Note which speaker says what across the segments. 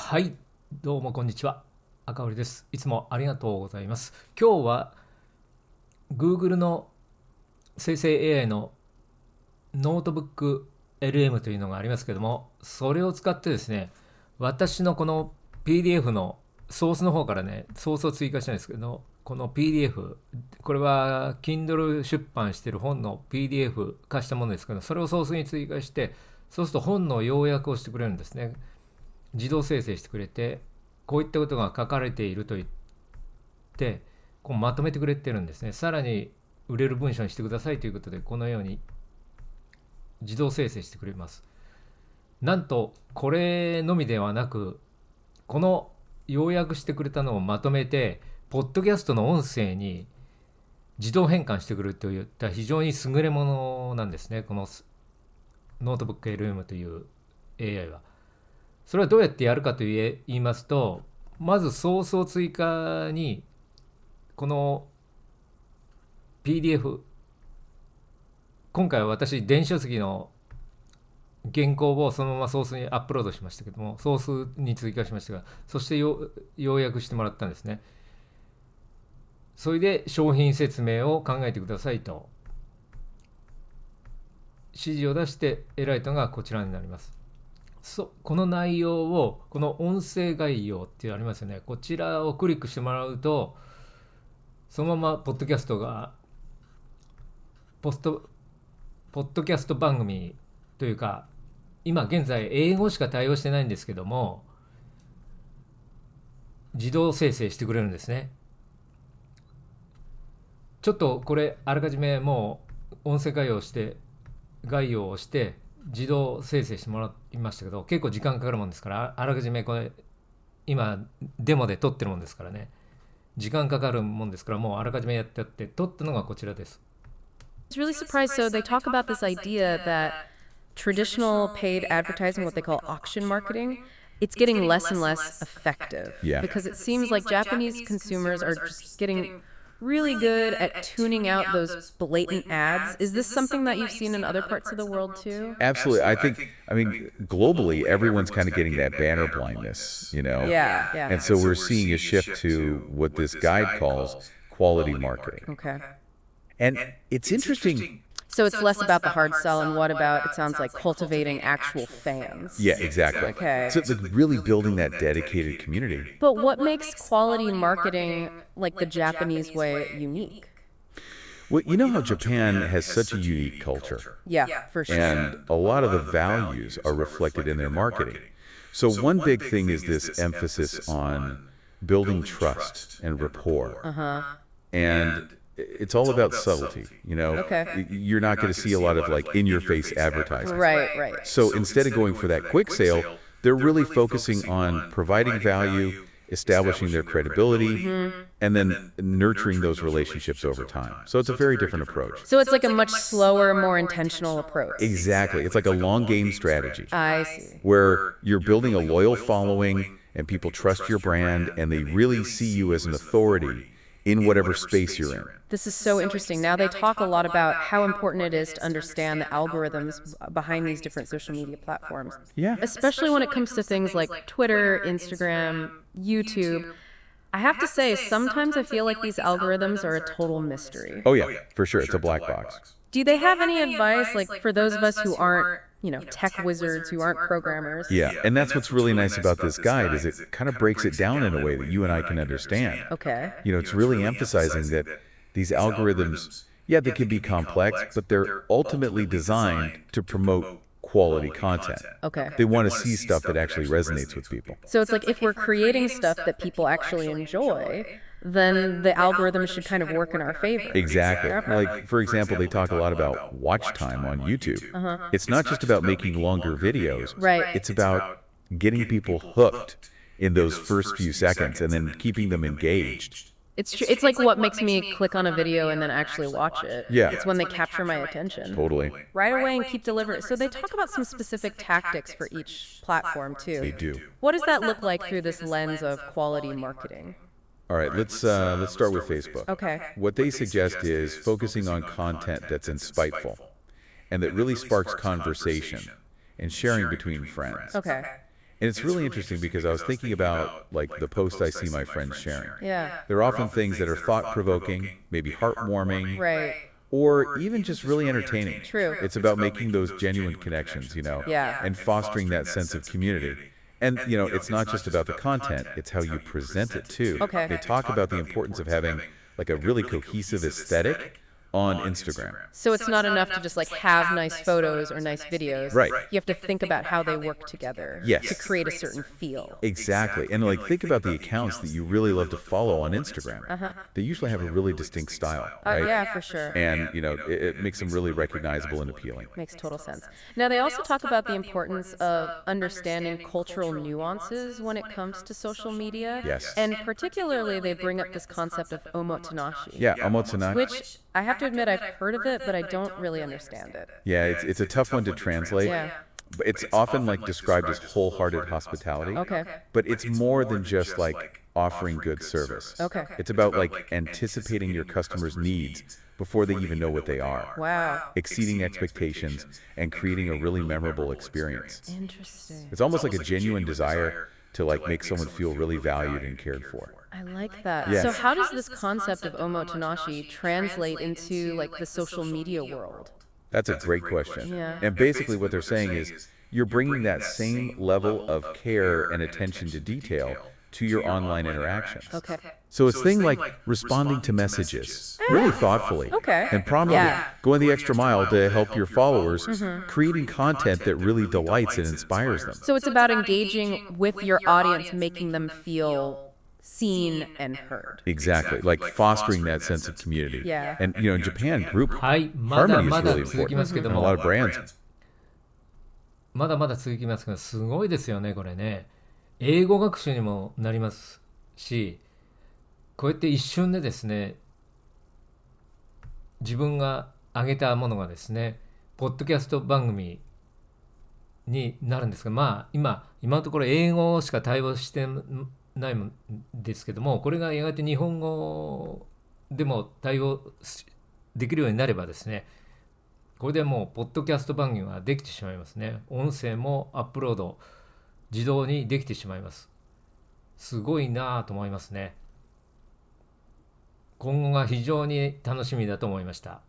Speaker 1: はい、どうもこんにちは。赤堀です。いつもありがとうございます。今日は Google の生成 AI の NotebookLM というのがありますけども、それを使ってですね、私のこの PDF のソースの方からね、ソースを追加したんですけど、この PDF、これは Kindle 出版している本の PDF 化したものですけど、それをソースに追加して、そうすると本の要約をしてくれるんですね。自動生成してくれて、こういったことが書かれていると言ってこうまとめてくれてるんですね。さらに売れる文章にしてくださいということで、このように自動生成してくれます。なんとこれのみではなく、この要約してくれたのをまとめてポッドキャストの音声に自動変換してくれるといった非常に優れものなんですね、このノートブック LM という AI は。それはどうやってやるかと言いますと、まずソースを追加に、この PDF、今回は私、電子書籍の原稿をそのままソースにアップロードしましたけども、ソースに追加しましたが、そして要約してもらったんですね。それで商品説明を考えてくださいと指示を出して得られたのがこちらになります。この内容を、この音声概要ってありますよね。こちらをクリックしてもらうと、そのままポッドキャストがポッドキャスト番組というか、今現在英語しか対応してないんですけども、自動生成してくれるんですね。ちょっとこれあらかじめもう音声概要をして自動生成してもらいましたけど、結構時間かかるもんですから、あらかじめこれ今デモで撮ってるもんですからね、時間かかるもんですから、もうあらかじめやって撮ったのがこちらです。
Speaker 2: I was really surprised. So they talk about this idea that traditional paid advertising, what they call auction marketing, it's getting less and less effective.
Speaker 3: Yeah.
Speaker 2: Because it seems like Japanese consumers are just getting really good at tuning out those blatant ads. Is this something that you've seen in other parts of the world too?
Speaker 3: Absolutely. I mean, globally, everyone's kind of getting that banner blindness,
Speaker 2: Yeah.
Speaker 3: And so we're seeing a shift to what this guide calls quality marketing.
Speaker 2: Okay.
Speaker 3: And it's interesting.
Speaker 2: So it's less about the hard sell and what about, it sounds like, cultivating actual fans.
Speaker 3: Yeah, exactly.
Speaker 2: Okay.
Speaker 3: So like really building that dedicated community.
Speaker 2: But what makes quality marketing like the Japanese way unique?
Speaker 3: Well, you know how Japan has such a unique culture,
Speaker 2: Yeah, for sure.
Speaker 3: and a lot of the values are reflected in their marketing. So one big thing is this emphasis on building trust and rapport. And it's all about subtlety,
Speaker 2: Okay.
Speaker 3: You're not going to see a lot of like in-your-face advertising.
Speaker 2: Right.
Speaker 3: So instead of going for that quick sale, they're really focusing on providing value, establishing their credibility, and then nurturing those relationships over time. So it's a very different approach.
Speaker 2: So it's like a much slower, more intentional approach.
Speaker 3: Exactly. It's like a long game strategy
Speaker 2: I see.
Speaker 3: where you're building a loyal following and people trust your brand and they really see you as an authority in whatever space you're in.
Speaker 2: This is so interesting. Now they talk a lot about how important it is to understand the algorithms behind these different social media platforms.
Speaker 3: Yeah.
Speaker 2: Especially when it comes to things like Twitter, Instagram, YouTube. I have to say, sometimes I feel like these algorithms are a total mystery.
Speaker 3: Oh yeah, for sure. It's a black box.
Speaker 2: Do they have any advice, like for those of us who aren't, tech wizards, who aren't programmers?
Speaker 3: Yeah, and that's what's really nice about this guide is it kind of breaks it down in a way that you and I can understand.
Speaker 2: Okay.
Speaker 3: It's really emphasizing that these algorithms, yeah, they can be complex, but they're ultimately designed to promote quality content.
Speaker 2: Okay.
Speaker 3: They want to see stuff that actually resonates with people.
Speaker 2: So it's like if we're creating stuff that people actually enjoy, then the algorithm should kind of work in our favor.
Speaker 3: Exactly. Like, for example, they talk a lot about watch time on YouTube. It's not just about making longer videos.
Speaker 2: Right.
Speaker 3: It's about getting people hooked in those first few seconds and then keeping them engaged.
Speaker 2: It's true. It's like what makes me click on a video and then actually watch it.
Speaker 3: Yeah.
Speaker 2: It's when they capture my attention.
Speaker 3: Totally.
Speaker 2: Right away and keep delivering. So they talk about some specific tactics for each platform too.
Speaker 3: They do.
Speaker 2: What does that look like through this lens of quality marketing?
Speaker 3: All right, let's start with Facebook.
Speaker 2: Okay.
Speaker 3: What they suggest is focusing on content that's insightful and that really sparks conversation and sharing between friends.
Speaker 2: Okay.
Speaker 3: And it's really interesting because I was thinking about like the posts I see my friends sharing.
Speaker 2: Yeah.
Speaker 3: They're often things that are thought-provoking, maybe heartwarming,
Speaker 2: Right.
Speaker 3: or even just really entertaining.
Speaker 2: True.
Speaker 3: It's about making those genuine connections,
Speaker 2: Yeah.
Speaker 3: and fostering that sense of community. And, it's not just about the content, it's how you present it too.
Speaker 2: Okay.
Speaker 3: They talk about the importance of having like a really cohesive aesthetic on Instagram.
Speaker 2: So it's not enough to just like have nice photos or nice videos.
Speaker 3: Right.
Speaker 2: You have to think about how they work together
Speaker 3: Yes.
Speaker 2: to create a certain feel.
Speaker 3: Exactly. And like think about the accounts that you really love to follow on Instagram. They usually have a really distinct style, right?
Speaker 2: Yeah, for sure.
Speaker 3: And, it makes them really recognizable and appealing.
Speaker 2: Makes total sense. Now, they also talk about the importance of understanding cultural nuances when it comes to social media.
Speaker 3: Yes.
Speaker 2: And particularly, they bring up this concept of omotenashi.
Speaker 3: Yeah, omotenashi.
Speaker 2: Which I have to admit, I've heard of it, but I don't really understand it.
Speaker 3: Yeah, it's a tough one to translate.
Speaker 2: Yeah.
Speaker 3: But it's often like described as wholehearted hospitality.
Speaker 2: Okay.
Speaker 3: But it's more than just like offering good service.
Speaker 2: Okay.
Speaker 3: It's about like anticipating your customers' needs before they even know what they are.
Speaker 2: Wow.
Speaker 3: Exceeding expectations and creating a really memorable experience.
Speaker 2: Interesting.
Speaker 3: It's almost like a genuine desire to like make someone feel really valued and cared for.
Speaker 2: I like that.
Speaker 3: Yes.
Speaker 2: So how does this concept of omotenashi translate into like the social media world?
Speaker 3: That's a great question.
Speaker 2: Yeah.
Speaker 3: And basically what they're saying is you're bringing that same level of care and attention to detail to your online interactions.
Speaker 2: Okay.
Speaker 3: So it's things like responding to messages really thoughtfully.
Speaker 2: Okay.
Speaker 3: And probably
Speaker 2: Yeah.
Speaker 3: going the extra mile to help your followers, creating content that really delights and inspires them.
Speaker 2: So it's about engaging with your audience, making them feel seen and heard.
Speaker 3: Exactly. Like fostering that sense of community.
Speaker 2: Yeah.
Speaker 3: And, in Japan, group
Speaker 1: はいまだ
Speaker 3: harmony
Speaker 1: ま
Speaker 3: is
Speaker 1: だ
Speaker 3: really
Speaker 1: 続きますけ
Speaker 3: important.
Speaker 1: ど
Speaker 3: And a
Speaker 1: も
Speaker 3: lot of brands.
Speaker 1: まだまだ続きますけどすごいですよねこれね。英語学習にもなりますし、こうやって一瞬でですね自分が上げたものがですねポッドキャスト番組になるんですが、今のところ英語しか対応してないんですけども、これがやがて日本語でも対応できるようになればですね、これでもうポッドキャスト番組ができてしまいますね。音声もアップロード自動にできてしまいます。すごいなぁと思いますね。今後が非常に楽しみだと思いました。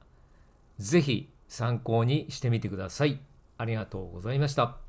Speaker 1: ぜひ参考にしてみてください。ありがとうございました。